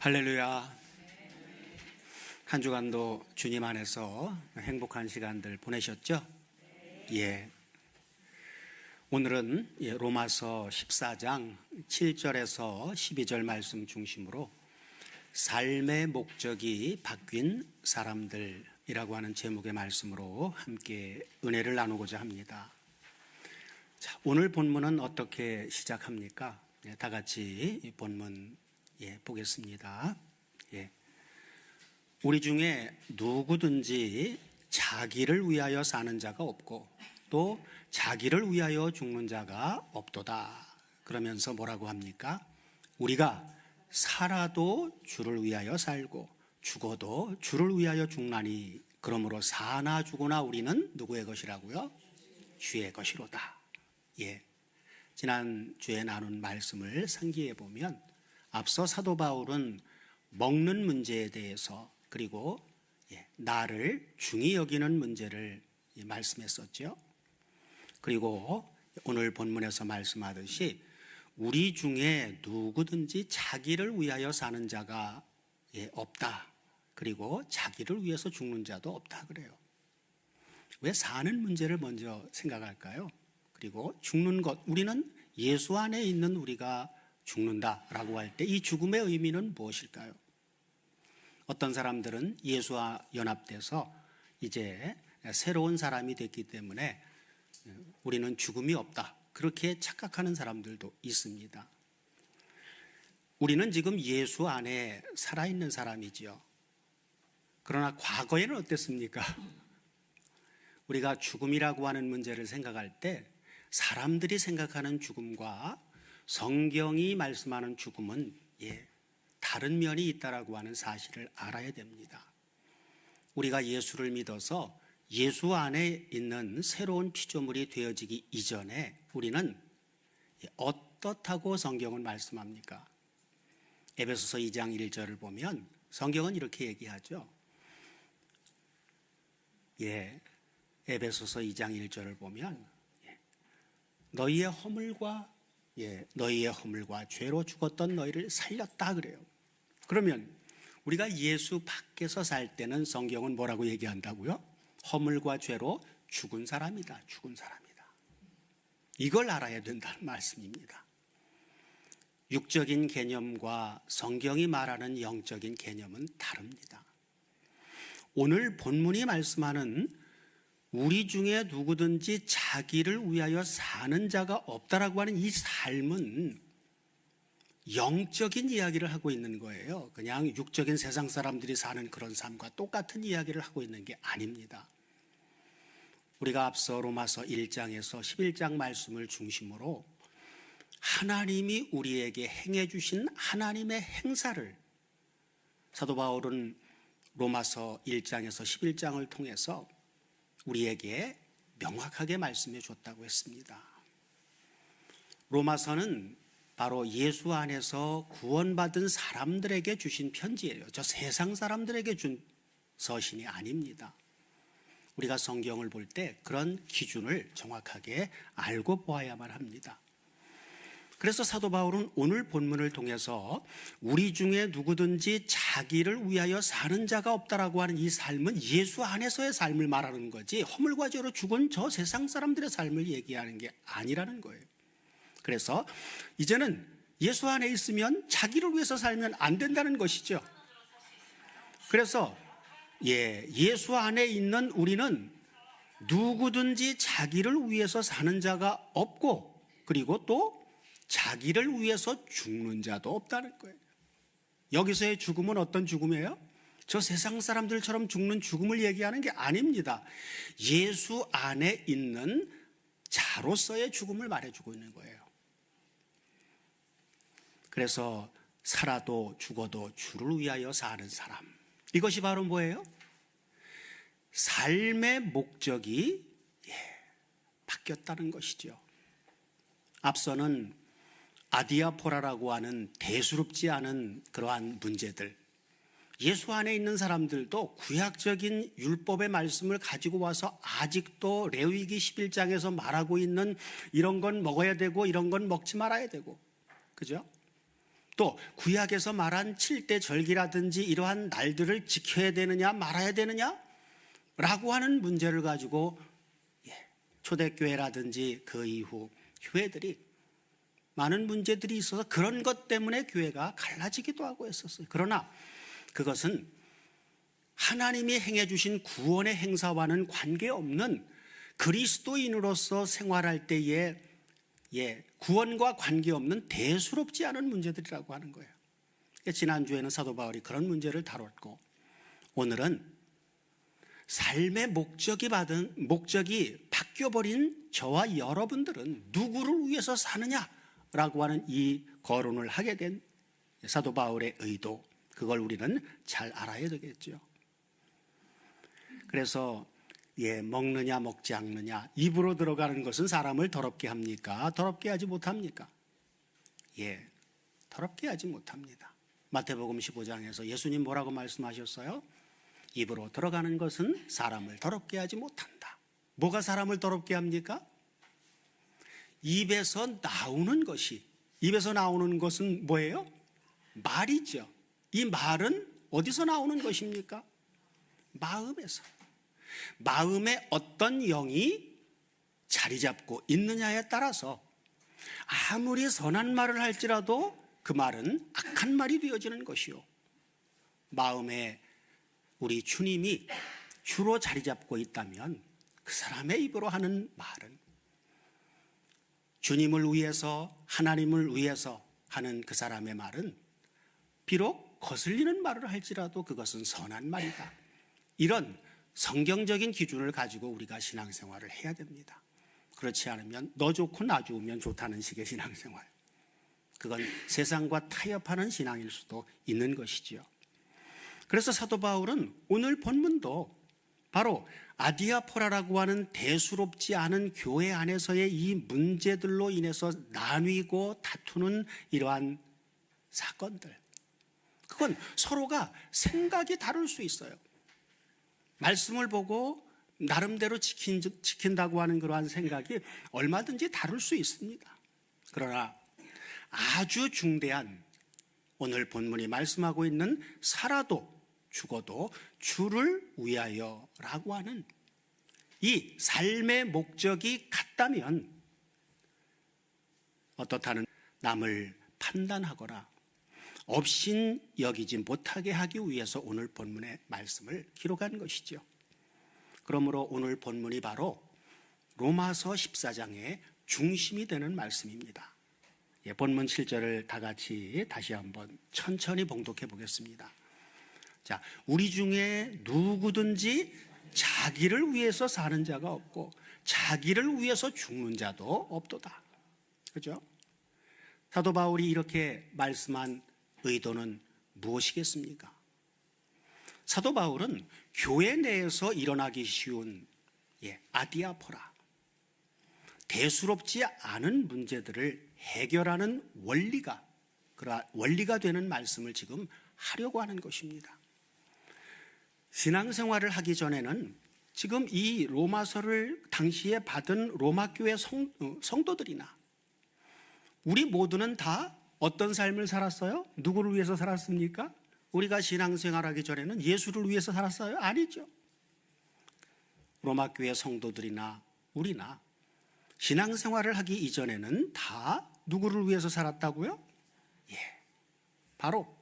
할렐루야. 한 주간도 주님 안에서 행복한 시간들 보내셨죠? 예. 오늘은 로마서 14장 7절에서 12절 말씀 중심으로 삶의 목적이 바뀐 사람들이라고 하는 제목의 말씀으로 함께 은혜를 나누고자 합니다. 자, 오늘 본문은 어떻게 시작합니까? 다 같이 이 본문 보겠습니다. 우리 중에 누구든지 자기를 위하여 사는 자가 없고 또 자기를 위하여 죽는 자가 없도다. 그러면서 뭐라고 합니까? 우리가 살아도 주를 위하여 살고 죽어도 주를 위하여 죽나니 그러므로 사나 죽으나 우리는 누구의 것이라고요? 주의 것이로다. 지난 주에 나눈 말씀을 상기해 보면 앞서 사도 바울은 먹는 문제에 대해서 그리고 나를 중히 여기는 문제를 말씀했었죠. 그리고 오늘 본문에서 말씀하듯이 우리 중에 누구든지 자기를 위하여 사는 자가 없다. 그리고 자기를 위해서 죽는 자도 없다 그래요. 왜 사는 문제를 먼저 생각할까요? 그리고 죽는 것, 우리는 예수 안에 있는 우리가 죽는다라고 할 때 이 죽음의 의미는 무엇일까요? 어떤 사람들은 예수와 연합돼서 이제 새로운 사람이 됐기 때문에 우리는 죽음이 없다. 그렇게 착각하는 사람들도 있습니다. 우리는 지금 예수 안에 살아있는 사람이지요. 그러나 과거에는 어땠습니까? 우리가 죽음이라고 하는 문제를 생각할 때 사람들이 생각하는 죽음과 성경이 말씀하는 죽음은 다른 면이 있다라고 하는 사실을 알아야 됩니다. 우리가 예수를 믿어서 예수 안에 있는 새로운 피조물이 되어지기 이전에 우리는 어떻다고 성경은 말씀합니까? 에베소서 2장 1절을 보면 성경은 이렇게 얘기하죠. 에베소서 2장 1절을 보면 너희의 허물과 죄로 죽었던 너희를 살렸다 그래요. 그러면 우리가 예수 밖에서 살 때는 성경은 뭐라고 얘기한다고요? 허물과 죄로 죽은 사람이다. 죽은 사람이다. 이걸 알아야 된다는 말씀입니다. 육적인 개념과 성경이 말하는 영적인 개념은 다릅니다. 오늘 본문이 말씀하는 우리 중에 누구든지 자기를 위하여 사는 자가 없다라고 하는 이 삶은 영적인 이야기를 하고 있는 거예요. 그냥 육적인 세상 사람들이 사는 그런 삶과 똑같은 이야기를 하고 있는 게 아닙니다. 우리가 앞서 로마서 1장에서 11장 말씀을 중심으로 하나님이 우리에게 행해 주신 하나님의 행사를 사도 바울은 로마서 1장에서 11장을 통해서 우리에게 명확하게 말씀해 줬다고 했습니다. 로마서는 바로 예수 안에서 구원받은 사람들에게 주신 편지예요. 저 세상 사람들에게 준 서신이 아닙니다. 우리가 성경을 볼 때 그런 기준을 정확하게 알고 보아야만 합니다. 그래서 사도 바울은 오늘 본문을 통해서 우리 중에 누구든지 자기를 위하여 사는 자가 없다라고 하는 이 삶은 예수 안에서의 삶을 말하는 거지 허물과 죄로 죽은 저 세상 사람들의 삶을 얘기하는 게 아니라는 거예요. 그래서 이제는 예수 안에 있으면 자기를 위해서 살면 안 된다는 것이죠. 그래서 예수 안에 있는 우리는 누구든지 자기를 위해서 사는 자가 없고 그리고 또 자기를 위해서 죽는 자도 없다는 거예요. 여기서의 죽음은 어떤 죽음이에요? 저 세상 사람들처럼 죽는 죽음을 얘기하는 게 아닙니다. 예수 안에 있는 자로서의 죽음을 말해주고 있는 거예요. 그래서 살아도 죽어도 주를 위하여 사는 사람, 이것이 바로 뭐예요? 삶의 목적이 바뀌었다는 것이죠. 앞서는 아디아포라라고 하는 대수롭지 않은 그러한 문제들, 예수 안에 있는 사람들도 구약적인 율법의 말씀을 가지고 와서 아직도 레위기 11장에서 말하고 있는 이런 건 먹어야 되고 이런 건 먹지 말아야 되고, 그죠? 또 구약에서 말한 7대 절기라든지 이러한 날들을 지켜야 되느냐 말아야 되느냐 라고 하는 문제를 가지고 초대교회라든지 그 이후 교회들이 많은 문제들이 있어서 그런 것 때문에 교회가 갈라지기도 하고 했었어요. 그러나 그것은 하나님이 행해 주신 구원의 행사와는 관계없는 그리스도인으로서 생활할 때에 구원과 관계없는 대수롭지 않은 문제들이라고 하는 거예요. 지난주에는 사도 바울이 그런 문제를 다뤘고, 오늘은 삶의 목적이 바뀌어버린 저와 여러분들은 누구를 위해서 사느냐라고 하는 이 거론을 하게 된 사도 바울의 의도, 그걸 우리는 잘 알아야 되겠죠. 그래서 먹느냐 먹지 않느냐, 입으로 들어가는 것은 사람을 더럽게 합니까? 더럽게 하지 못합니까? 더럽게 하지 못합니다. 마태복음 15장에서 예수님 뭐라고 말씀하셨어요? 입으로 들어가는 것은 사람을 더럽게 하지 못한다. 뭐가 사람을 더럽게 합니까? 입에서 나오는 것은 뭐예요? 말이죠. 이 말은 어디서 나오는 것입니까? 마음에서. 마음에 어떤 영이 자리 잡고 있느냐에 따라서 아무리 선한 말을 할지라도 그 말은 악한 말이 되어지는 것이요, 마음에 우리 주님이 주로 자리 잡고 있다면 그 사람의 입으로 하는 말은, 주님을 위해서 하나님을 위해서 하는 그 사람의 말은 비록 거슬리는 말을 할지라도 그것은 선한 말이다. 이런 성경적인 기준을 가지고 우리가 신앙생활을 해야 됩니다. 그렇지 않으면 너 좋고 나 좋으면 좋다는 식의 신앙생활, 그건 세상과 타협하는 신앙일 수도 있는 것이지요. 그래서 사도 바울은 오늘 본문도 바로 아디아포라라고 하는 대수롭지 않은 교회 안에서의 이 문제들로 인해서 나뉘고 다투는 이러한 사건들, 그건 서로가 생각이 다를 수 있어요. 말씀을 보고 나름대로 지킨다고 하는 그러한 생각이 얼마든지 다를 수 있습니다. 그러나 아주 중대한 오늘 본문이 말씀하고 있는 살아도 죽어도 주를 위하여라고 하는 이 삶의 목적이 같다면 어떻다는 남을 판단하거나 업신 여기지 못하게 하기 위해서 오늘 본문의 말씀을 기록한 것이죠. 그러므로 오늘 본문이 바로 로마서 14장의 중심이 되는 말씀입니다. 본문 7절을 다 같이 다시 한번 천천히 봉독해 보겠습니다. 자, 우리 중에 누구든지 자기를 위해서 사는 자가 없고 자기를 위해서 죽는 자도 없도다. 그렇죠? 사도 바울이 이렇게 말씀한 의도는 무엇이겠습니까? 사도 바울은 교회 내에서 일어나기 쉬운 아디아포라, 대수롭지 않은 문제들을 해결하는 원리가 되는 말씀을 지금 하려고 하는 것입니다. 신앙생활을 하기 전에는 지금 이 로마서를 당시에 받은 로마 교회 성도들이나 우리 모두는 다 어떤 삶을 살았어요? 누구를 위해서 살았습니까? 우리가 신앙생활하기 전에는 예수를 위해서 살았어요? 아니죠. 로마 교회 성도들이나 우리나 신앙생활을 하기 이전에는 다 누구를 위해서 살았다고요? 바로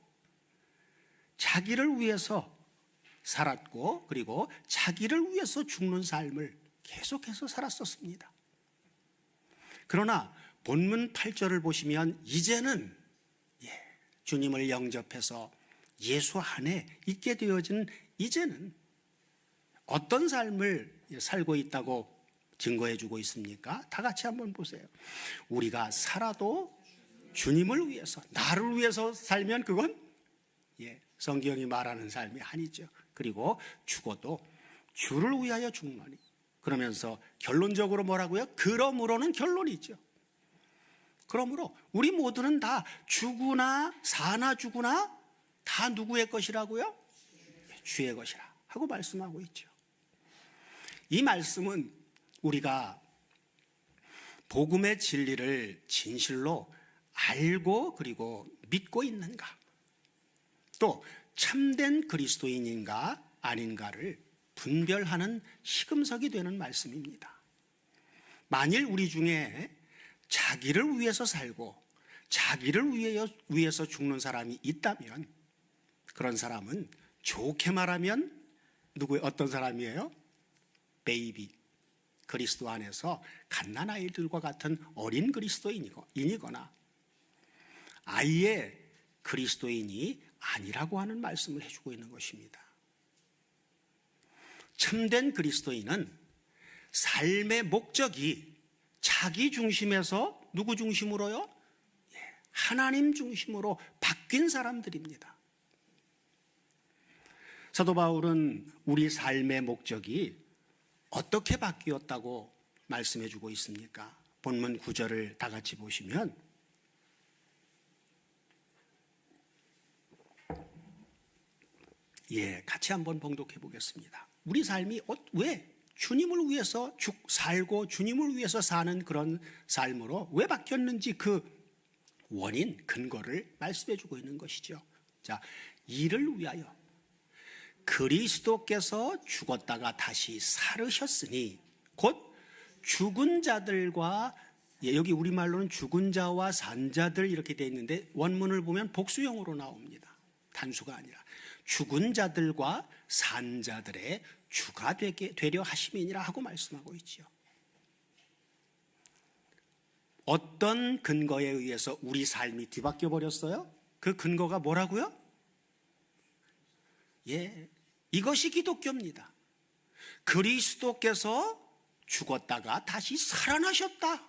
자기를 위해서 살았고, 그리고 자기를 위해서 죽는 삶을 계속해서 살았었습니다. 그러나 본문 8절을 보시면 이제는 주님을 영접해서 예수 안에 있게 되어진 이제는 어떤 삶을 살고 있다고 증거해 주고 있습니까? 다 같이 한번 보세요. 우리가 살아도 주님을 위해서, 나를 위해서 살면 그건 성경이 말하는 삶이 아니죠. 그리고 죽어도 주를 위하여 죽노니. 그러면서 결론적으로 뭐라고요? 그러므로는 결론이죠. 그러므로 우리 모두는 다 죽으나 사나 죽으나 다 누구의 것이라고요? 주의 것이라 하고 말씀하고 있죠. 이 말씀은 우리가 복음의 진리를 진실로 알고 그리고 믿고 있는가? 또 참된 그리스도인인가 아닌가를 분별하는 시금석이 되는 말씀입니다. 만일 우리 중에 자기를 위해서 살고 자기를 위해서 죽는 사람이 있다면 그런 사람은 좋게 말하면 어떤 사람이에요? 베이비, 그리스도 안에서 갓난아이들과 같은 어린 그리스도인이거나 아예 그리스도인이 아니라고 하는 말씀을 해주고 있는 것입니다. 참된 그리스도인은 삶의 목적이 자기 중심에서 누구 중심으로요? 하나님 중심으로 바뀐 사람들입니다. 사도 바울은 우리 삶의 목적이 어떻게 바뀌었다고 말씀해 주고 있습니까? 본문 9절을 다 같이 보시면 같이 한번 봉독해 보겠습니다. 우리 삶이 왜 주님을 위해서 살고 주님을 위해서 사는 그런 삶으로 왜 바뀌었는지 그 원인, 근거를 말씀해 주고 있는 것이죠. 자, 이를 위하여 그리스도께서 죽었다가 다시 살으셨으니 곧 죽은 자들과 여기 우리말로는 죽은 자와 산 자들 이렇게 되어 있는데 원문을 보면 복수형으로 나옵니다. 단수가 아니라 죽은 자들과 산 자들의 주가 되려 하심이니라 하고 말씀하고 있지요. 어떤 근거에 의해서 우리 삶이 뒤바뀌어 버렸어요? 그 근거가 뭐라고요? 이것이 기독교입니다. 그리스도께서 죽었다가 다시 살아나셨다.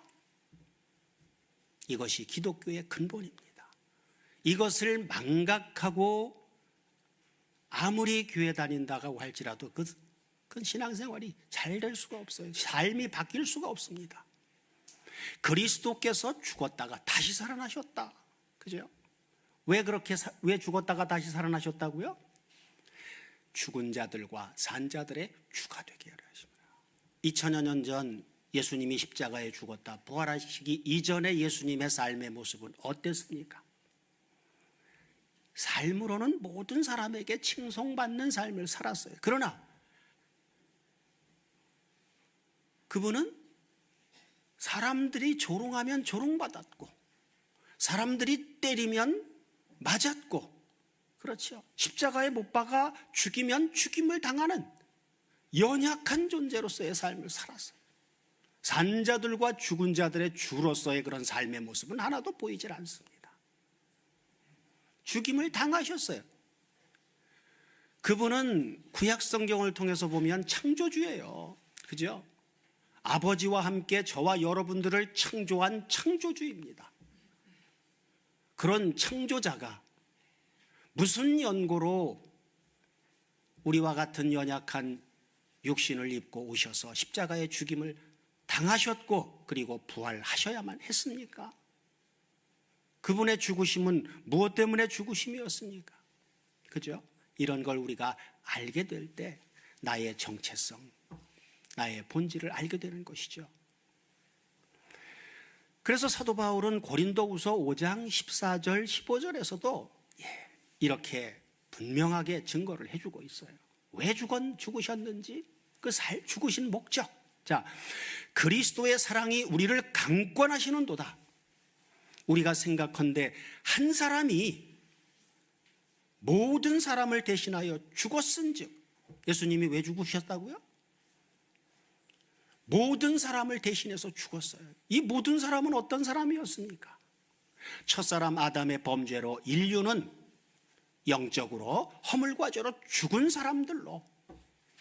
이것이 기독교의 근본입니다. 이것을 망각하고 아무리 교회 다닌다고 할지라도 그건 신앙생활이 잘 될 수가 없어요. 삶이 바뀔 수가 없습니다. 그리스도께서 죽었다가 다시 살아나셨다. 그죠? 왜 죽었다가 다시 살아나셨다고요? 죽은 자들과 산 자들의 주가 되게 하려 하십니다. 2000여 년 전 예수님이 십자가에 죽었다 부활하시기 이전의 예수님의 삶의 모습은 어땠습니까? 삶으로는 모든 사람에게 칭송받는 삶을 살았어요. 그러나 그분은 사람들이 조롱하면 조롱받았고 사람들이 때리면 맞았고 그렇죠. 십자가에 못 박아 죽이면 죽임을 당하는 연약한 존재로서의 삶을 살았어요. 산자들과 죽은 자들의 주로서의 그런 삶의 모습은 하나도 보이질 않습니다. 죽임을 당하셨어요. 그분은 구약 성경을 통해서 보면 창조주예요. 그죠? 아버지와 함께 저와 여러분들을 창조한 창조주입니다. 그런 창조자가 무슨 연고로 우리와 같은 연약한 육신을 입고 오셔서 십자가의 죽임을 당하셨고 그리고 부활하셔야만 했습니까? 그분의 죽으심은 무엇 때문에 죽으심이었습니까? 그죠? 이런 걸 우리가 알게 될 때 나의 정체성, 나의 본질을 알게 되는 것이죠. 그래서 사도 바울은 고린도후서 5장 14절 15절에서도 이렇게 분명하게 증거를 해주고 있어요. 왜 죽으셨는지 그 죽으신 목적. 자, 그리스도의 사랑이 우리를 강권하시는도다. 우리가 생각컨대 한 사람이 모든 사람을 대신하여 죽었은즉 예수님이 왜 죽으셨다고요? 모든 사람을 대신해서 죽었어요. 이 모든 사람은 어떤 사람이었습니까? 첫사람 아담의 범죄로 인류는 영적으로 허물과 죄로 죽은 사람들로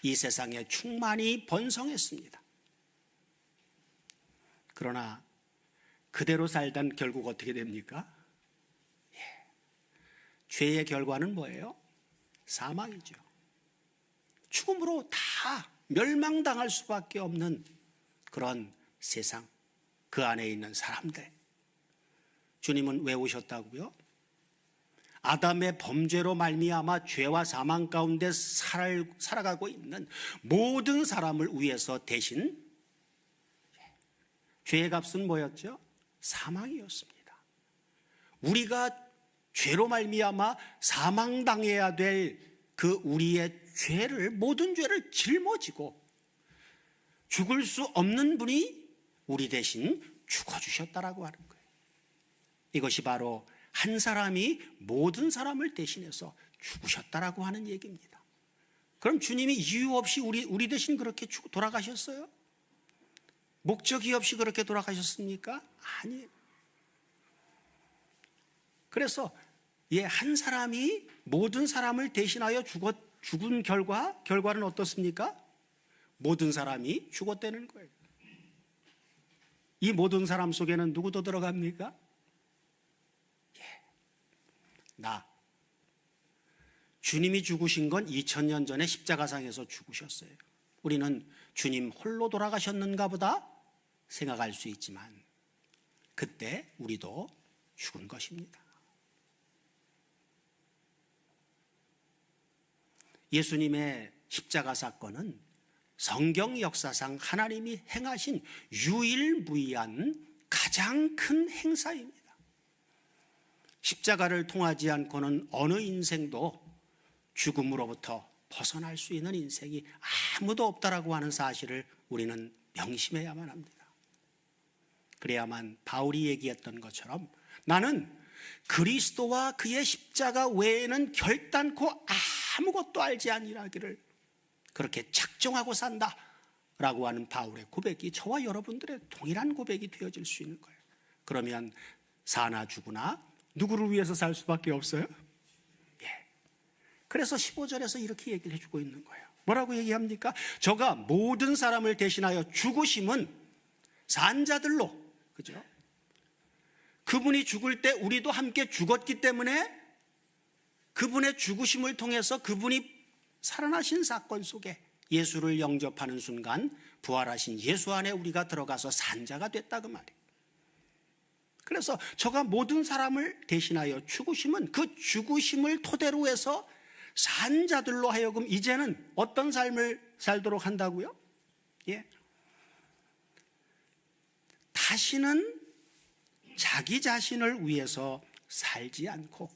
이 세상에 충만히 번성했습니다. 그러나 그대로 살던 결국 어떻게 됩니까? 죄의 결과는 뭐예요? 사망이죠. 죽음으로 다 멸망당할 수밖에 없는 그런 세상, 그 안에 있는 사람들. 주님은 왜 오셨다고요? 아담의 범죄로 말미암아 죄와 사망 가운데 살아가고 있는 모든 사람을 위해서 대신 죄의 값은 뭐였죠? 사망이었습니다. 우리가 죄로 말미암아 사망당해야 될 그 우리의 죄를, 모든 죄를 짊어지고 죽을 수 없는 분이 우리 대신 죽어주셨다라고 하는 거예요. 이것이 바로 한 사람이 모든 사람을 대신해서 죽으셨다라고 하는 얘기입니다. 그럼 주님이 이유 없이 우리 대신 그렇게 돌아가셨어요? 목적이 없이 그렇게 돌아가셨습니까? 아니에요. 그래서 한 사람이 모든 사람을 대신하여 죽은 결과는 어떻습니까? 모든 사람이 죽었다는 거예요. 이 모든 사람 속에는 누구도 들어갑니까? 나. 주님이 죽으신 건 2000년 전에 십자가상에서 죽으셨어요. 우리는 주님 홀로 돌아가셨는가 보다 생각할 수 있지만 그때 우리도 죽은 것입니다. 예수님의 십자가 사건은 성경 역사상 하나님이 행하신 유일무이한 가장 큰 행사입니다. 십자가를 통하지 않고는 어느 인생도 죽음으로부터 벗어날 수 있는 인생이 아무도 없다라고 하는 사실을 우리는 명심해야만 합니다. 그래야만 바울이 얘기했던 것처럼 나는 그리스도와 그의 십자가 외에는 결단코 아무것도 알지 아니하기를 그렇게 작정하고 산다라고 하는 바울의 고백이 저와 여러분들의 동일한 고백이 되어질 수 있는 거예요. 그러면 사나 죽으나 누구를 위해서 살 수밖에 없어요? 그래서 15절에서 이렇게 얘기를 해주고 있는 거예요. 뭐라고 얘기합니까? 저가 모든 사람을 대신하여 죽으심은 산 자들로, 그죠? 그분이 죽을 때 우리도 함께 죽었기 때문에 그분의 죽으심을 통해서 그분이 살아나신 사건 속에 예수를 영접하는 순간 부활하신 예수 안에 우리가 들어가서 산 자가 됐다 그 말이에요. 그래서 저가 모든 사람을 대신하여 죽으심은 그 죽으심을 토대로 해서 산 자들로 하여금 이제는 어떤 삶을 살도록 한다고요? 다시는 자기 자신을 위해서 살지 않고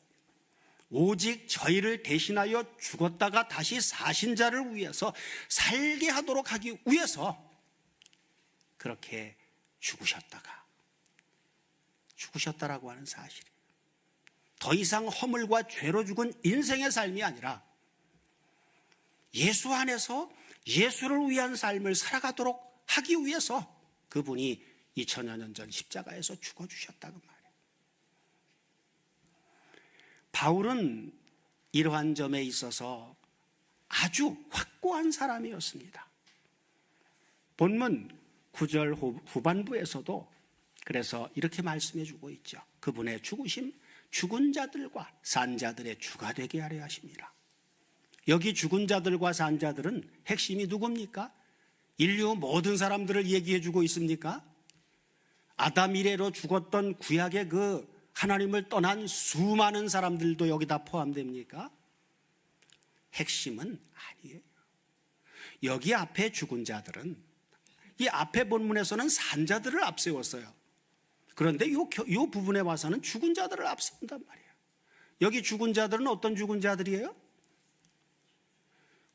오직 저희를 대신하여 죽었다가 다시 사신 자를 위해서 살게 하도록 하기 위해서 그렇게 죽으셨다라고 하는 사실이에요. 더 이상 허물과 죄로 죽은 인생의 삶이 아니라 예수 안에서 예수를 위한 삶을 살아가도록 하기 위해서 그분이 2000여 년 전 십자가에서 죽어주셨다고 말이에요. 바울은 이러한 점에 있어서 아주 확고한 사람이었습니다. 본문 9절 후반부에서도 그래서 이렇게 말씀해 주고 있죠. 그분의 죽으심 죽은 자들과 산 자들의 주가 되게 하려 하십니다. 여기 죽은 자들과 산 자들은 핵심이 누굽니까? 인류 모든 사람들을 얘기해 주고 있습니까? 아담 이래로 죽었던 구약의 그 하나님을 떠난 수많은 사람들도 여기다 포함됩니까? 핵심은 아니에요. 여기 앞에 죽은 자들은 이 앞에 본문에서는 산 자들을 앞세웠어요. 그런데 이 부분에 와서는 죽은 자들을 앞세운단 말이에요. 여기 죽은 자들은 어떤 죽은 자들이에요?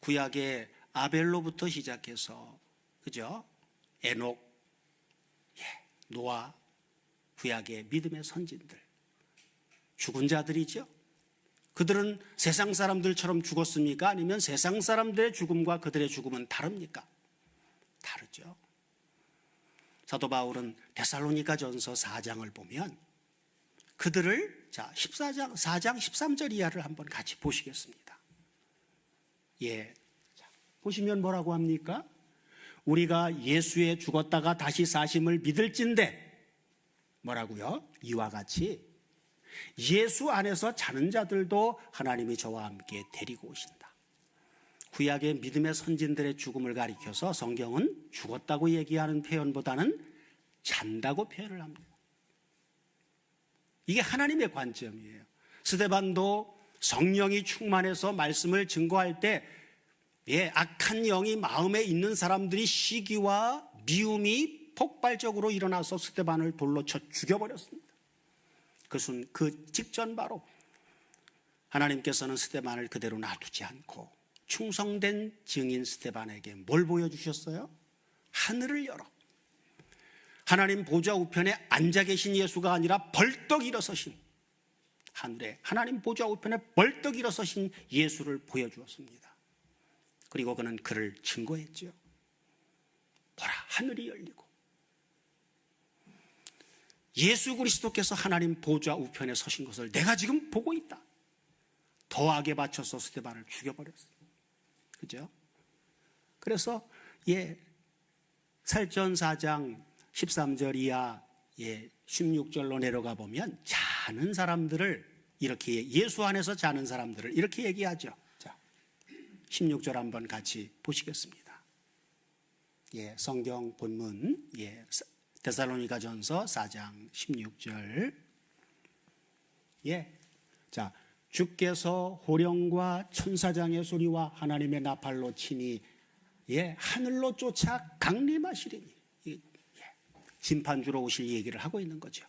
구약의 아벨로부터 시작해서 그죠? 에녹, 노아, 구약의 믿음의 선진들, 죽은 자들이죠. 그들은 세상 사람들처럼 죽었습니까? 아니면 세상 사람들의 죽음과 그들의 죽음은 다릅니까? 다르죠. 사도 바울은 데살로니가전서 4장을 보면 그들을 4장 13절 이하를 한번 같이 보시겠습니다. 보시면 뭐라고 합니까? 우리가 예수의 죽었다가 다시 사심을 믿을진대 뭐라고요? 이와 같이 예수 안에서 자는 자들도 하나님이 저와 함께 데리고 오신다. 구약의 믿음의 선진들의 죽음을 가리켜서 성경은 죽었다고 얘기하는 표현보다는 잔다고 표현을 합니다. 이게 하나님의 관점이에요. 스데반도 성령이 충만해서 말씀을 증거할 때 악한 영이 마음에 있는 사람들이 시기와 미움이 폭발적으로 일어나서 스데반을 돌로 쳐 죽여버렸습니다. 그 직전 바로 하나님께서는 스데반을 그대로 놔두지 않고 충성된 증인 스데반에게 뭘 보여주셨어요? 하늘을 열어 하나님 보좌 우편에 앉아 계신 예수가 아니라 벌떡 일어서신, 하늘에 하나님 보좌 우편에 벌떡 일어서신 예수를 보여주었습니다. 그리고 그는 그를 증거했죠. 보라, 하늘이 열리고 예수 그리스도께서 하나님 보좌 우편에 서신 것을 내가 지금 보고 있다. 더 악에 바쳐서 스데반을 죽여버렸어요. 그죠? 그래서 살전 4장 13절 이하 16절로 내려가 보면 자는 사람들을 이렇게, 예수 안에서 자는 사람들을 이렇게 얘기하죠. 자, 16절 한번 같이 보시겠습니다. 성경 본문 데살로니가전서 4장 16절. 자, 주께서 호령과 천사장의 소리와 하나님의 나팔로 치니 하늘로 쫓아 강림하시리니. 심판주로 오실 얘기를 하고 있는 거죠.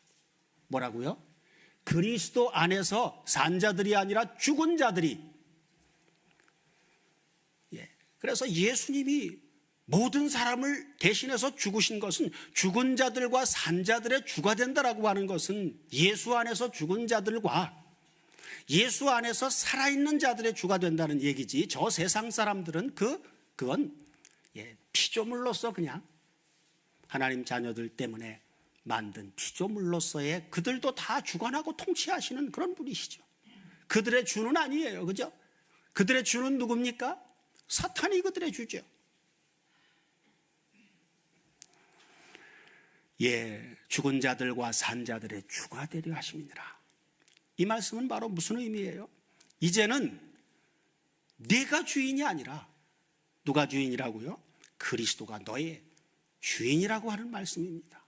뭐라고요? 그리스도 안에서 산 자들이 아니라 죽은 자들이. 그래서 예수님이 모든 사람을 대신해서 죽으신 것은 죽은 자들과 산 자들의 주가 된다라고 하는 것은 예수 안에서 죽은 자들과 예수 안에서 살아있는 자들의 주가 된다는 얘기지, 저 세상 사람들은 그건 피조물로서 그냥 하나님 자녀들 때문에 만든 피조물로서의, 그들도 다 주관하고 통치하시는 그런 분이시죠. 그들의 주는 아니에요. 그죠? 그들의 주는 누굽니까? 사탄이 그들의 주죠. 죽은 자들과 산 자들의 주가 되려 하심이니라. 이 말씀은 바로 무슨 의미예요? 이제는 네가 주인이 아니라, 누가 주인이라고요? 그리스도가 너의 주인이라고 하는 말씀입니다.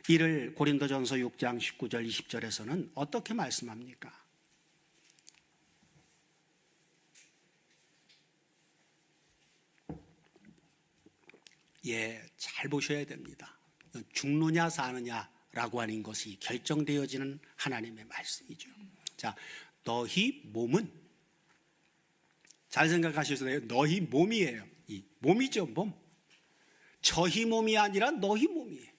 이를 고린도전서 6장 19절 20절에서는 어떻게 말씀합니까? 잘 보셔야 됩니다. 죽느냐 사느냐라고 하는 것이 결정되어지는 하나님의 말씀이죠. 자, 너희 몸은, 잘 생각하셔야 돼요. 너희 몸이에요. 이 몸이죠, 몸. 저희 몸이 아니라 너희 몸이에요.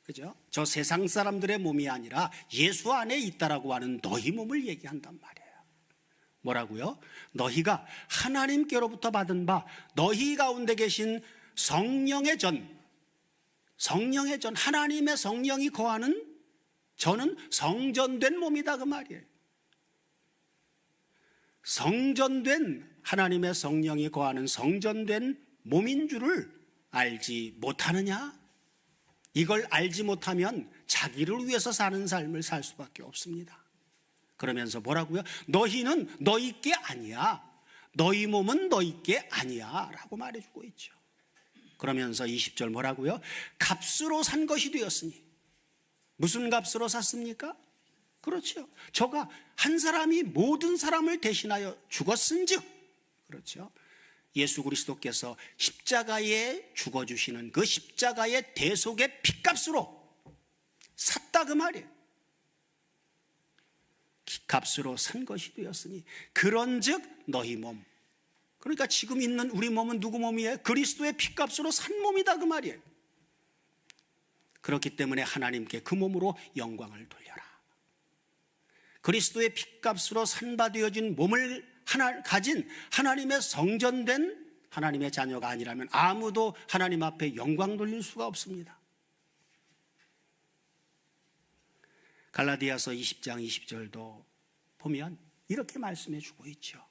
그죠? 저 세상 사람들의 몸이 아니라 예수 안에 있다라고 하는 너희 몸을 얘기한단 말이에요. 뭐라고요? 너희가 하나님께로부터 받은 바 너희 가운데 계신 성령의 전, 하나님의 성령이 거하는, 저는 성전된 몸이다 그 말이에요. 성전된, 하나님의 성령이 거하는 성전된 몸인 줄을 알지 못하느냐? 이걸 알지 못하면 자기를 위해서 사는 삶을 살 수밖에 없습니다. 그러면서 뭐라고요? 너희는 너희 게 아니야. 너희 몸은 너희 게 아니야 라고 말해주고 있죠. 그러면서 20절 뭐라고요? 값으로 산 것이 되었으니. 무슨 값으로 샀습니까? 그렇죠. 저가 한 사람이 모든 사람을 대신하여 죽었은즉, 그렇죠. 예수 그리스도께서 십자가에 죽어주시는 그 십자가의 대속의 핏값으로 샀다 그 말이에요. 값으로 산 것이 되었으니 그런즉 너희 몸, 그러니까 지금 있는 우리 몸은 누구 몸이에요? 그리스도의 핏값으로 산 몸이다 그 말이에요. 그렇기 때문에 하나님께 그 몸으로 영광을 돌려라. 그리스도의 핏값으로 산바되어진 몸을 가진 하나님의 성전된 하나님의 자녀가 아니라면 아무도 하나님 앞에 영광 돌릴 수가 없습니다. 갈라디아서 20장 20절도 보면 이렇게 말씀해 주고 있죠.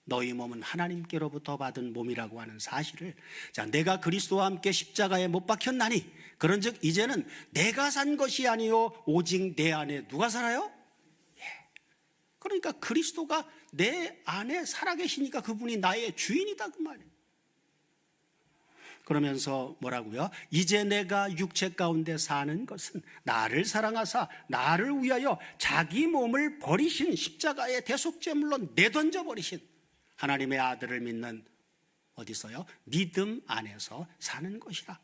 너희 몸은 하나님께로부터 받은 몸이라고 하는 사실을, 자, 내가 그리스도와 함께 십자가에 못 박혔나니 그런즉 이제는 내가 산 것이 아니요 오직 내 안에 누가 살아요? 그러니까 그리스도가 내 안에 살아계시니까 그분이 나의 주인이다 그 말이에요. 그러면서 뭐라고요? 이제 내가 육체 가운데 사는 것은 나를 사랑하사 나를 위하여 자기 몸을 버리신 십자가의 대속제물로 내던져 버리신 하나님의 아들을 믿는, 어디서요? 믿음 안에서 사는 것이라.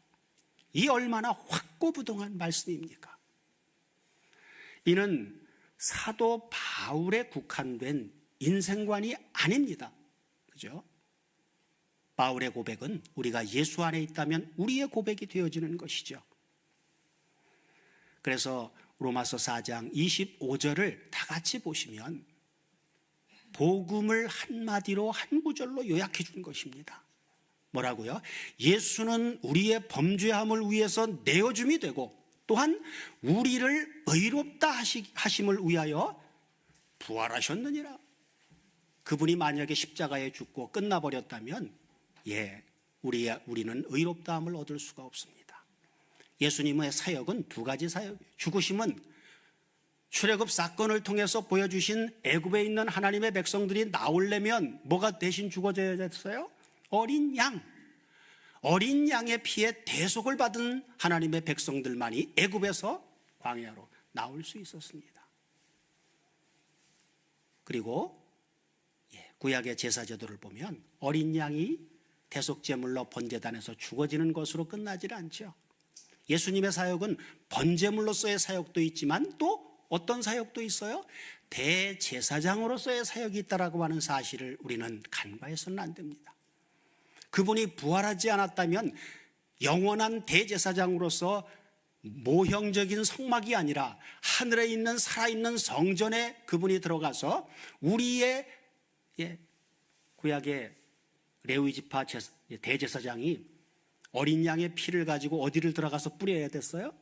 이 얼마나 확고부동한 말씀입니까? 이는 사도 바울에 국한된 인생관이 아닙니다. 그죠? 바울의 고백은 우리가 예수 안에 있다면 우리의 고백이 되어지는 것이죠. 그래서 로마서 4장 25절을 다 같이 보시면 복음을 한마디로 한 구절로 요약해 준 것입니다. 뭐라고요? 예수는 우리의 범죄함을 위해서 내어줌이 되고 또한 우리를 의롭다 하심을 위하여 부활하셨느니라. 그분이 만약에 십자가에 죽고 끝나버렸다면 우리는 의롭다함을 얻을 수가 없습니다. 예수님의 사역은 두 가지 사역이에요. 죽으심은 출애굽 사건을 통해서 보여주신 애굽에 있는 하나님의 백성들이 나오려면 뭐가 대신 죽어져야 됐어요? 어린 양. 어린 양의 피에 대속을 받은 하나님의 백성들만이 애굽에서 광야로 나올 수 있었습니다. 그리고 구약의 제사 제도를 보면 어린 양이 대속제물로 번제단에서 죽어지는 것으로 끝나질 않죠. 예수님의 사역은 번제물로서의 사역도 있지만 또 어떤 사역도 있어요? 대제사장으로서의 사역이 있다라고 하는 사실을 우리는 간과해서는 안 됩니다. 그분이 부활하지 않았다면 영원한 대제사장으로서 모형적인 성막이 아니라 하늘에 있는 살아있는 성전에 그분이 들어가서 우리의 구약의 레위지파 대제사장이 어린 양의 피를 가지고 어디를 들어가서 뿌려야 됐어요?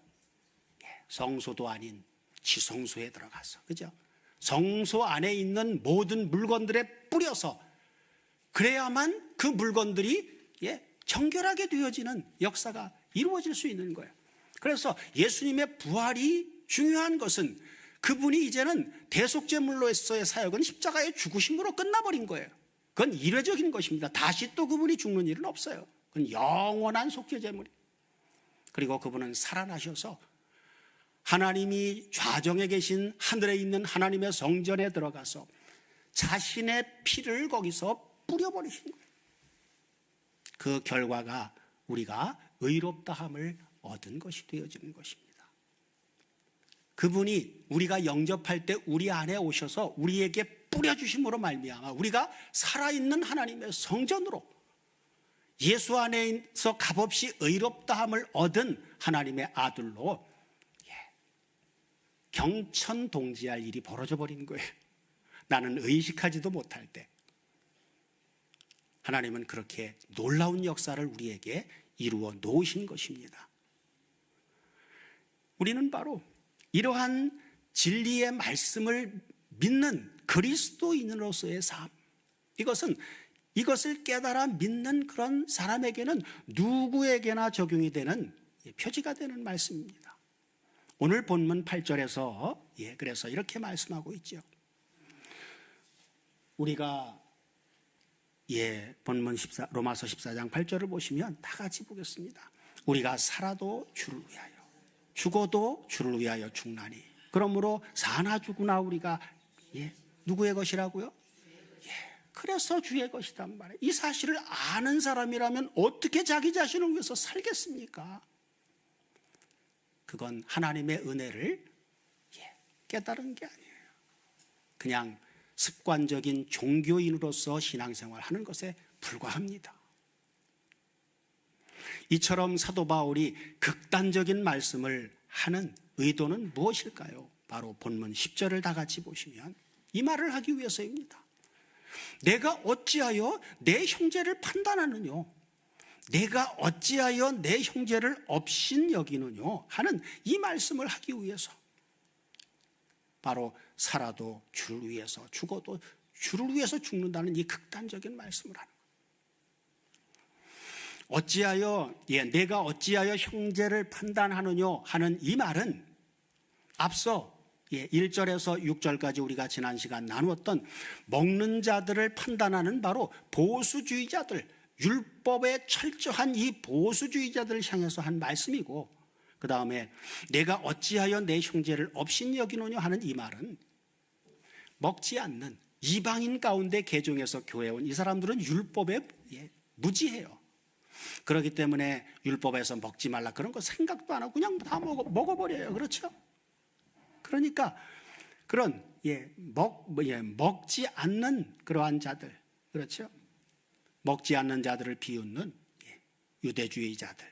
성소도 아닌 지성소에 들어가서, 그죠? 성소 안에 있는 모든 물건들에 뿌려서 그래야만 그 물건들이 정결하게 되어지는 역사가 이루어질 수 있는 거예요. 그래서 예수님의 부활이 중요한 것은 그분이 이제는 대속제물로서의 사역은 십자가의 죽으심으로 끝나버린 거예요. 그건 일회적인 것입니다. 다시 또 그분이 죽는 일은 없어요. 그건 영원한 속죄제물이에요. 그리고 그분은 살아나셔서 하나님이 좌정에 계신 하늘에 있는 하나님의 성전에 들어가서 자신의 피를 거기서 뿌려버리신 거예요. 그 결과가 우리가 의롭다함을 얻은 것이 되어지는 것입니다. 그분이 우리가 영접할 때 우리 안에 오셔서 우리에게 뿌려주심으로 말미암아 우리가 살아있는 하나님의 성전으로 예수 안에서 값없이 의롭다함을 얻은 하나님의 아들로 경천동지할 일이 벌어져 버린 거예요. 나는 의식하지도 못할 때 하나님은 그렇게 놀라운 역사를 우리에게 이루어 놓으신 것입니다. 우리는 바로 이러한 진리의 말씀을 믿는 그리스도인으로서의 삶, 이것을 깨달아 믿는 그런 사람에게는 누구에게나 적용이 되는 표지가 되는 말씀입니다. 오늘 본문 8절에서 그래서 이렇게 말씀하고 있죠. 우리가 본문 로마서 14장 8절을 보시면 다 같이 보겠습니다. 우리가 살아도 주를 위하여 죽어도 주를 위하여 죽나니 그러므로 사나 죽으나 우리가 누구의 것이라고요? 그래서 주의 것이란 말이에요. 이 사실을 아는 사람이라면 어떻게 자기 자신을 위해서 살겠습니까? 그건 하나님의 은혜를 깨달은 게 아니에요. 그냥 습관적인 종교인으로서 신앙생활하는 것에 불과합니다. 이처럼 사도 바울이 극단적인 말씀을 하는 의도는 무엇일까요? 바로 본문 10절을 다 같이 보시면 이 말을 하기 위해서입니다. 내가 어찌하여 내 형제를 판단하느뇨? 내가 어찌하여 내 형제를 업신 여기느뇨? 하는 이 말씀을 하기 위해서 바로 살아도 주를 위해서 죽어도 주를 위해서 죽는다는 이 극단적인 말씀을 하는 거예요. 어찌하여 내가 어찌하여 형제를 판단하느뇨 하는 이 말은 앞서 1절에서 6절까지 우리가 지난 시간 나누었던 먹는 자들을 판단하는 바로 보수주의자들, 율법에 철저한 이 보수주의자들을 향해서 한 말씀이고, 그 다음에 내가 어찌하여 내 형제를 업신 여기느냐 하는 이 말은 먹지 않는 이방인 가운데 개종해서 교회에 온 이 사람들은 율법에 무지해요. 그렇기 때문에 율법에서 먹지 말라 그런 거 생각도 안 하고 그냥 다 먹어버려요. 그렇죠? 그러니까 그런 먹지 않는 그러한 자들, 그렇죠? 먹지 않는 자들을 비웃는 유대주의자들.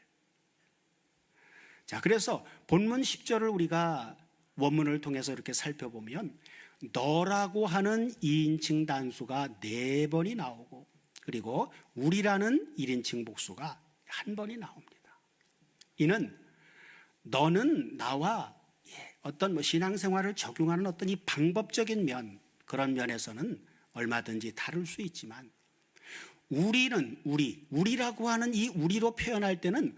자, 그래서 본문 10절을 우리가 원문을 통해서 이렇게 살펴보면 너라고 하는 2인칭 단수가 4번이 나오고, 그리고 우리라는 1인칭 복수가 1번이 나옵니다. 이는 너는 나와 어떤 신앙생활을 적용하는 어떤 이 방법적인 면, 그런 면에서는 얼마든지 다를 수 있지만, 우리는 우리라고 하는 이 우리로 표현할 때는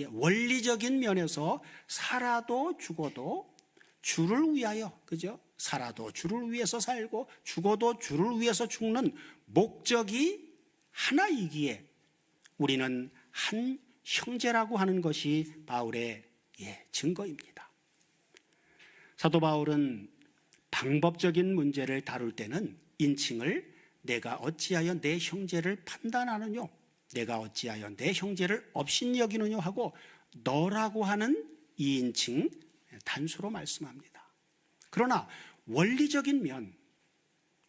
원리적인 면에서 살아도 죽어도 주를 위하여, 그죠? 살아도 주를 위해서 살고 죽어도 주를 위해서 죽는 목적이 하나이기에 우리는 한 형제라고 하는 것이 바울의 증거입니다. 사도 바울은 방법적인 문제를 다룰 때는 인칭을 내가 어찌하여 내 형제를 판단하느뇨, 내가 어찌하여 내 형제를 업신여기느뇨 하고 너라고 하는 2인칭 단수로 말씀합니다. 그러나 원리적인 면,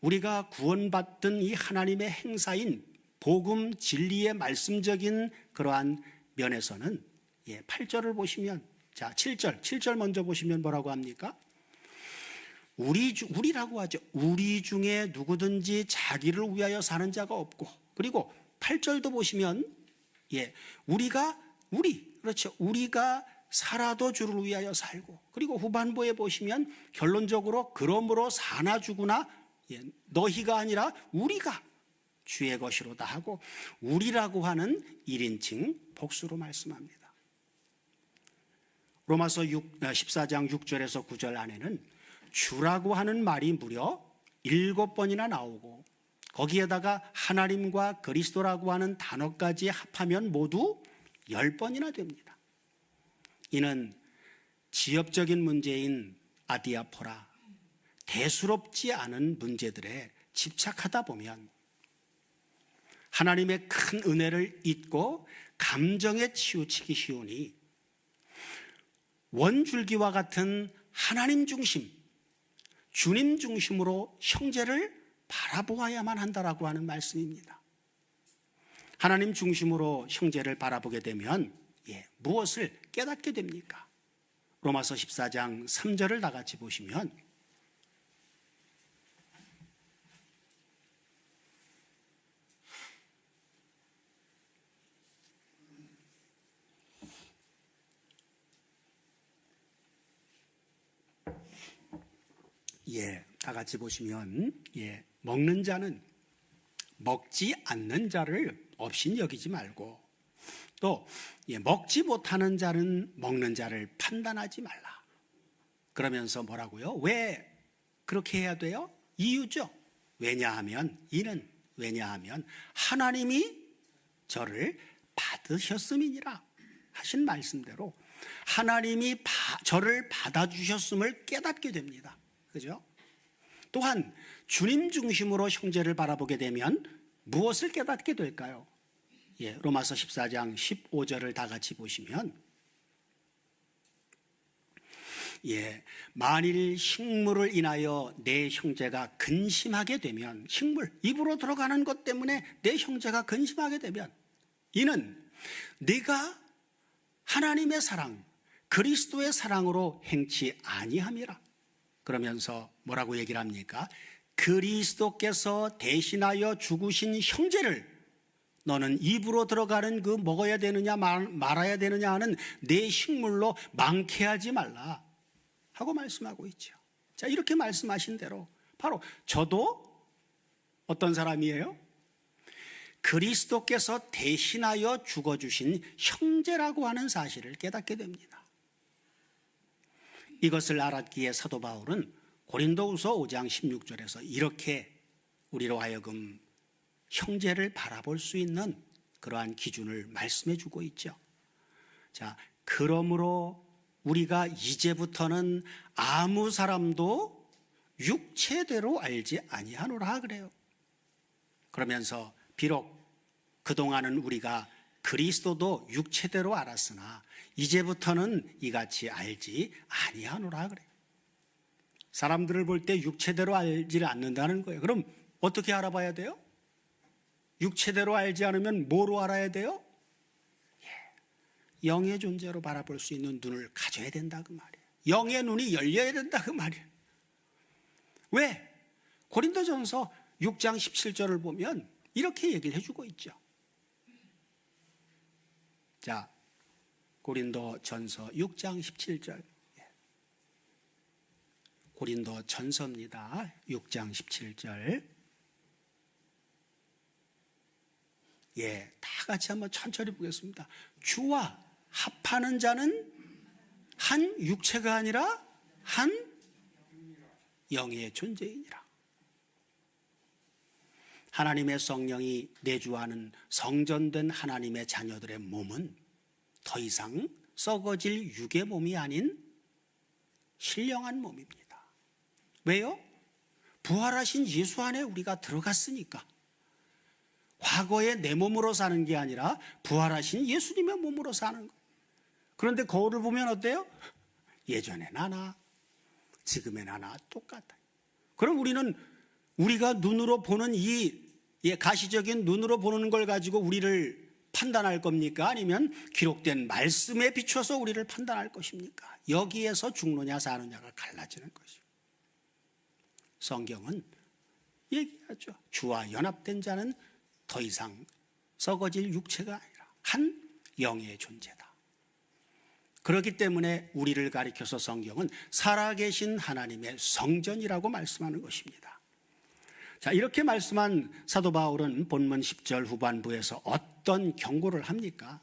우리가 구원받던 이 하나님의 행사인 복음 진리의 말씀적인 그러한 면에서는 8절을 보시면, 자 7절 먼저 보시면 뭐라고 합니까? 우리라고 하죠. 우리 중에 누구든지 자기를 위하여 사는 자가 없고, 그리고 8절도 보시면 그렇죠. 우리가 살아도 주를 위하여 살고, 그리고 후반부에 보시면 결론적으로 그러므로 사나 죽으나 너희가 아니라 우리가 주의 것이로다 하고 우리라고 하는 1인칭 복수로 말씀합니다. 로마서 14장 6절에서 9절 안에는 주라고 하는 말이 무려 7번이나 나오고, 거기에다가 하나님과 그리스도라고 하는 단어까지 합하면 모두 10번이나 됩니다. 이는 지엽적인 문제인 아디아포라, 대수롭지 않은 문제들에 집착하다 보면 하나님의 큰 은혜를 잊고 감정에 치우치기 쉬우니 원줄기와 같은 하나님 중심, 주님 중심으로 형제를 바라보아야만 한다라고 하는 말씀입니다. 하나님 중심으로 형제를 바라보게 되면 무엇을 깨닫게 됩니까? 로마서 14장 3절을 다 같이 보시면 다 같이 보시면 먹는 자는 먹지 않는 자를 업신 여기지 말고, 또 먹지 못하는 자는 먹는 자를 판단하지 말라. 그러면서 뭐라고요? 왜 그렇게 해야 돼요? 이유죠. 왜냐하면 하나님이 저를 받으셨음이니라 하신 말씀대로 하나님이 저를 받아주셨음을 깨닫게 됩니다. 그죠? 또한 주님 중심으로 형제를 바라보게 되면 무엇을 깨닫게 될까요? 로마서 14장 15절을 다 같이 보시면 만일 식물을 인하여 내 형제가 근심하게 되면, 식물, 입으로 들어가는 것 때문에 내 형제가 근심하게 되면 이는 네가 하나님의 사랑, 그리스도의 사랑으로 행치 아니함이라. 그러면서 뭐라고 얘기를 합니까? 그리스도께서 대신하여 죽으신 형제를 너는 입으로 들어가는 그 먹어야 되느냐 말아야 되느냐 하는 내 식물로 망케하지 말라 하고 말씀하고 있죠. 자, 이렇게 말씀하신 대로 바로 저도 어떤 사람이에요? 그리스도께서 대신하여 죽어주신 형제라고 하는 사실을 깨닫게 됩니다. 이것을 알았기에 사도 바울은 고린도후서 5장 16절에서 이렇게 우리로 하여금 형제를 바라볼 수 있는 그러한 기준을 말씀해 주고 있죠. 자, 그러므로 우리가 이제부터는 아무 사람도 육체대로 알지 아니하노라 그래요. 그러면서 비록 그동안은 우리가 그리스도도 육체대로 알았으나 이제부터는 이같이 알지 아니하노라 그래. 사람들을 볼 때 육체대로 알지를 않는다는 거예요. 그럼 어떻게 알아봐야 돼요? 육체대로 알지 않으면 뭐로 알아야 돼요? 영의 존재로 바라볼 수 있는 눈을 가져야 된다 그 말이에요. 영의 눈이 열려야 된다 그 말이에요. 왜? 고린도전서 6장 17절을 보면 이렇게 얘기를 해주고 있죠. 자, 고린도전서 6장 17절. 고린도전서입니다. 6장 17절. 다 같이 한번 천천히 보겠습니다. 주와 합하는 자는 한 육체가 아니라 한 영의 존재이니라. 하나님의 성령이 내주하는 성전된 하나님의 자녀들의 몸은 더 이상 썩어질 육의 몸이 아닌 신령한 몸입니다. 왜요? 부활하신 예수 안에 우리가 들어갔으니까. 과거에 내 몸으로 사는 게 아니라 부활하신 예수님의 몸으로 사는 거예요. 그런데 거울을 보면 어때요? 예전에 나나 지금의 나나 똑같아요. 그럼 우리가 눈으로 보는 이 가시적인 눈으로 보는 걸 가지고 우리를 판단할 겁니까? 아니면 기록된 말씀에 비춰서 우리를 판단할 것입니까? 여기에서 죽느냐 사느냐가 갈라지는 것이죠. 성경은 얘기하죠. 주와 연합된 자는 더 이상 썩어질 육체가 아니라 한 영의 존재다. 그렇기 때문에 우리를 가리켜서 성경은 살아계신 하나님의 성전이라고 말씀하는 것입니다. 자, 이렇게 말씀한 사도 바울은 본문 10절 후반부에서 어떤 경고를 합니까?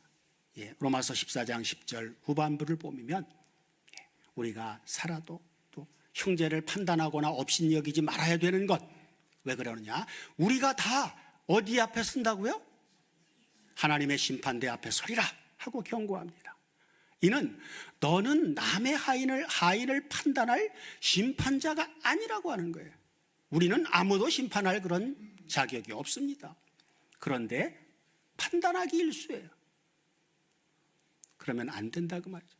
로마서 14장 10절 후반부를 보면 우리가 살아도 또 형제를 판단하거나 업신여기지 말아야 되는 것. 왜 그러느냐? 우리가 다 어디 앞에 쓴다고요? 하나님의 심판대 앞에 서리라 하고 경고합니다. 이는 너는 남의 하인을 판단할 심판자가 아니라고 하는 거예요. 우리는 아무도 심판할 그런 자격이 없습니다. 그런데 판단하기 일쑤예요. 그러면 안 된다 그 말이죠.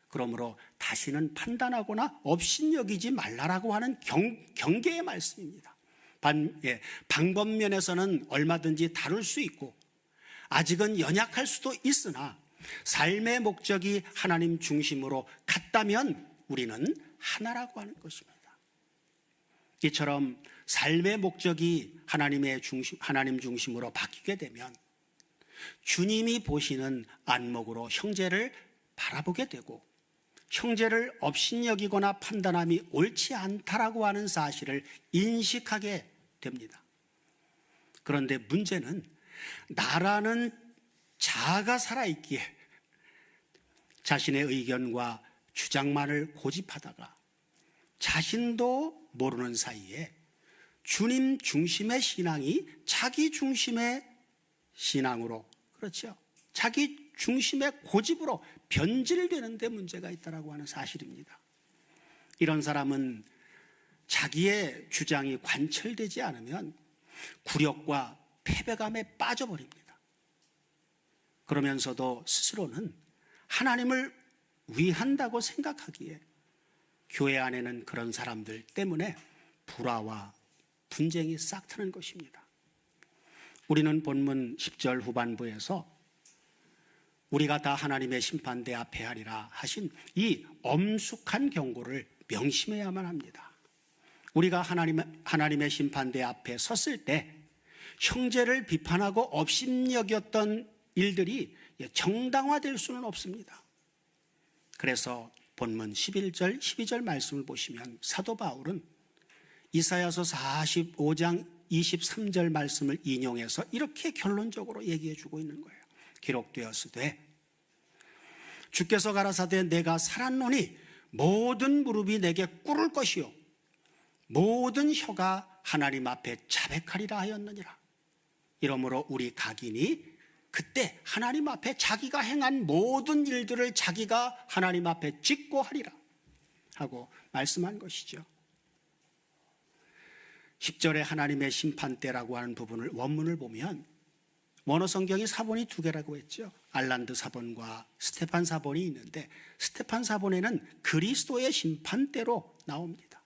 그러므로 다시는 판단하거나 업신여기지 말라라고 하는 경계의 말씀입니다. 방법면에서는 얼마든지 다룰 수 있고 아직은 연약할 수도 있으나 삶의 목적이 하나님 중심으로 갔다면 우리는 하나라고 하는 것입니다. 이처럼 삶의 목적이 하나님 중심으로 바뀌게 되면 주님이 보시는 안목으로 형제를 바라보게 되고 형제를 업신여기거나 판단함이 옳지 않다라고 하는 사실을 인식하게 됩니다. 그런데 문제는 나라는 자아가 살아있기에 자신의 의견과 주장만을 고집하다가 자신도 모르는 사이에 주님 중심의 신앙이 자기 중심의 신앙으로, 그렇죠? 자기 중심의 고집으로 변질되는 데 문제가 있다고 하는 사실입니다. 이런 사람은 자기의 주장이 관철되지 않으면 굴욕과 패배감에 빠져버립니다. 그러면서도 스스로는 하나님을 위한다고 생각하기에 교회 안에는 그런 사람들 때문에 불화와 분쟁이 싹 트는 것입니다. 우리는 본문 10절 후반부에서 우리가 다 하나님의 심판대 앞에 하리라 하신 이 엄숙한 경고를 명심해야만 합니다. 우리가 하나님의 심판대 앞에 섰을 때 형제를 비판하고 업신여겼던 일들이 정당화될 수는 없습니다. 그래서 본문 11절, 12절 말씀을 보시면 사도 바울은 이사야서 45장 23절 말씀을 인용해서 이렇게 결론적으로 얘기해 주고 있는 거예요. 기록되었으되 주께서 가라사대 내가 살았노니 모든 무릎이 내게 꿇을 것이요 모든 혀가 하나님 앞에 자백하리라 하였느니라. 이러므로 우리 각인이 그때 하나님 앞에 자기가 행한 모든 일들을 자기가 하나님 앞에 직고하리라 하고 말씀한 것이죠. 10절에 하나님의 심판대라고 하는 부분을 원문을 보면 원어 성경이 사본이 두 개라고 했죠. 알란드 사본과 스테판 사본이 있는데 스테판 사본에는 그리스도의 심판대로 나옵니다.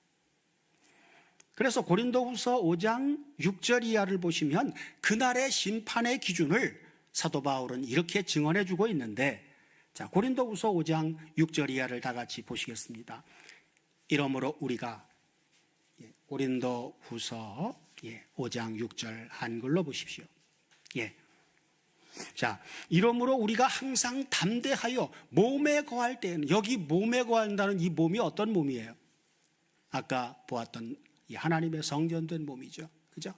그래서 고린도후서 5장 6절 이하를 보시면 그날의 심판의 기준을 사도 바울은 이렇게 증언해 주고 있는데, 자, 고린도후서 5장 6절 이하를 다 같이 보시겠습니다. 이러므로 우리가, 고린도후서 5장 6절 한글로 보십시오. 자, 이러므로 우리가 항상 담대하여 몸에 거할 때에는, 여기 몸에 거한다는 이 몸이 어떤 몸이에요? 아까 보았던 이 하나님의 성전된 몸이죠. 그죠?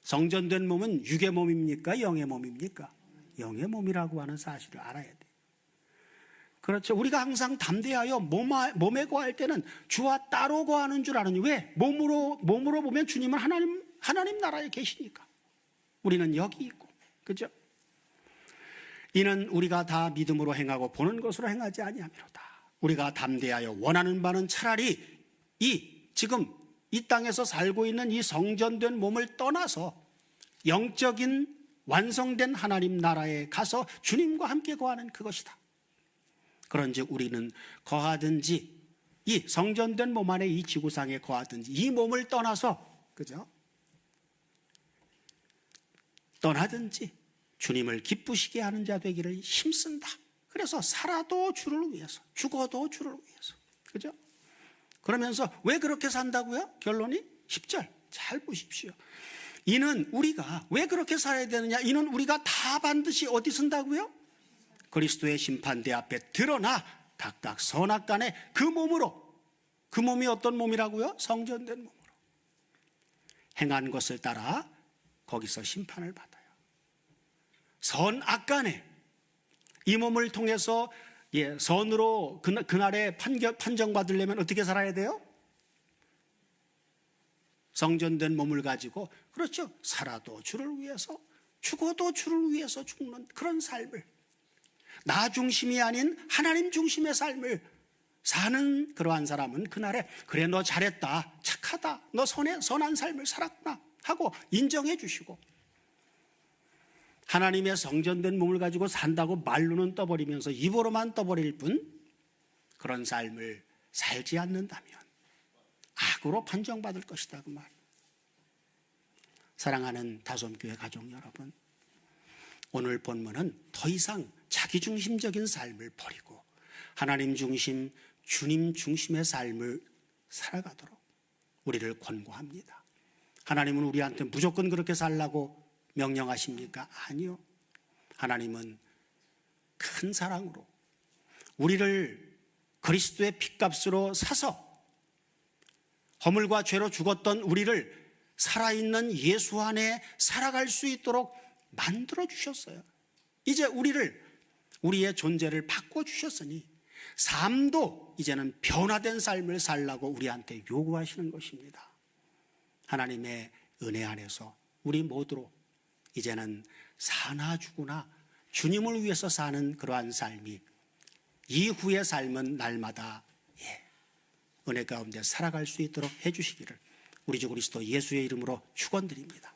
성전된 몸은 육의 몸입니까? 영의 몸입니까? 영의 몸이라고 하는 사실을 알아야 돼요. 그렇죠. 우리가 항상 담대하여 몸에 거할 때는 주와 따로 거하는 줄 아느니, 왜? 몸으로 보면 주님은 하나님 나라에 계시니까. 우리는 여기 있고. 그죠? 이는 우리가 다 믿음으로 행하고 보는 것으로 행하지 아니하미로다. 우리가 담대하여 원하는 바는 차라리 지금 이 땅에서 살고 있는 이 성전된 몸을 떠나서 영적인 완성된 하나님 나라에 가서 주님과 함께 거하는 그것이다. 그런즉 우리는 거하든지, 이 성전된 몸 안에 이 지구상에 거하든지, 이 몸을 떠나서, 그죠? 떠나든지 주님을 기쁘시게 하는 자 되기를 힘쓴다. 그래서 살아도 주를 위해서, 죽어도 주를 위해서. 그죠? 그러면서 왜 그렇게 산다고요? 결론이 10절 잘 보십시오. 이는 우리가 왜 그렇게 살아야 되느냐? 이는 우리가 다 반드시 어디 쓴다고요? 그리스도의 심판대 앞에 드러나 각각 선악간에 그 몸으로, 그 몸이 어떤 몸이라고요? 성전된 몸으로 행한 것을 따라 거기서 심판을 받아요. 선악간에 이 몸을 통해서 선으로 그날에 판정받으려면 어떻게 살아야 돼요? 성전된 몸을 가지고, 그렇죠, 살아도 주를 위해서, 죽어도 주를 위해서 죽는 그런 삶을, 나 중심이 아닌 하나님 중심의 삶을 사는 그러한 사람은 그날에, 그래 너 잘했다, 착하다, 너 선한 삶을 살았구나 하고 인정해 주시고, 하나님의 성전된 몸을 가지고 산다고 말로는 떠버리면서 입으로만 떠버릴 뿐 그런 삶을 살지 않는다면 악으로 판정받을 것이다, 그 말. 사랑하는 다솜교회 가족 여러분, 오늘 본문은 더 이상 자기중심적인 삶을 버리고 하나님 중심, 주님 중심의 삶을 살아가도록 우리를 권고합니다. 하나님은 우리한테 무조건 그렇게 살라고 명령하십니까? 아니요. 하나님은 큰 사랑으로 우리를 그리스도의 핏값으로 사서 허물과 죄로 죽었던 우리를 살아있는 예수 안에 살아갈 수 있도록 만들어 주셨어요. 이제 우리의 존재를 바꿔주셨으니 삶도 이제는 변화된 삶을 살라고 우리한테 요구하시는 것입니다. 하나님의 은혜 안에서 우리 모두로 이제는 사나 죽으나 주님을 위해서 사는 그러한 삶이, 이후의 삶은 날마다 은혜 가운데 살아갈 수 있도록 해주시기를 우리 주 그리스도 예수의 이름으로 축원드립니다.